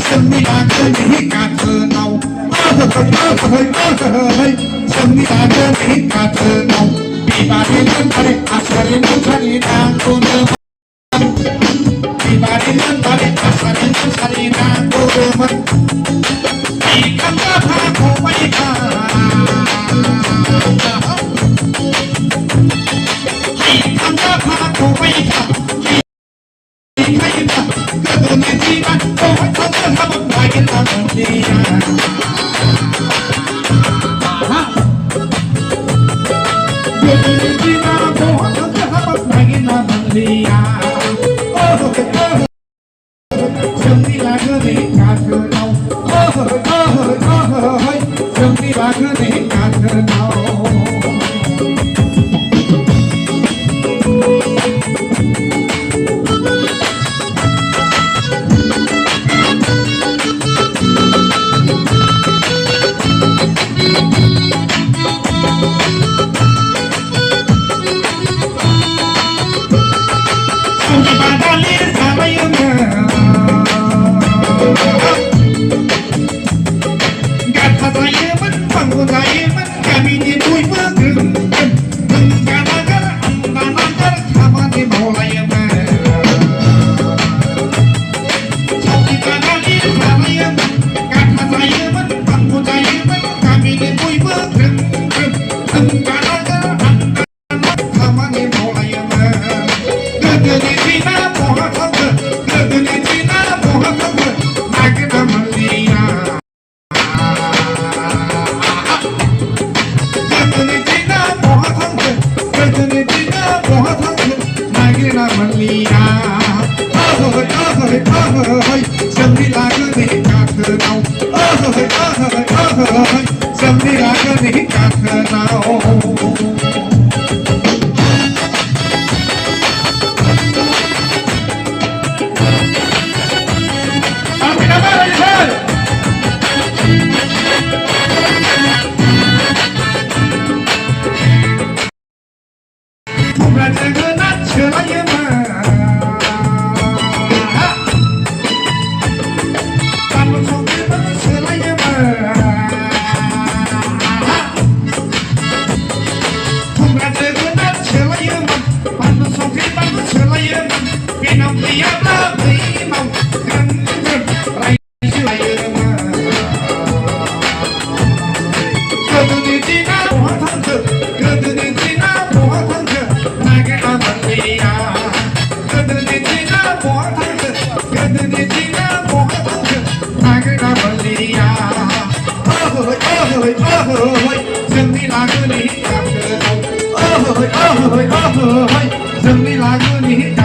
sân mi là cơ ní cả thơ nào sân mi là cơ ní cả thơ nào bị bà đi lên bà đi à sa đi lên sa đi đang cô đơn bị bà đi lên bà đi à sa đi đang cô đơn bị cắm ta pha cô bay ca bị cắm ta pha cô bay ca Hãy subscribe cho kênh Ghiền Mì Gõ để không bỏ lỡ những video hấp dẫn đi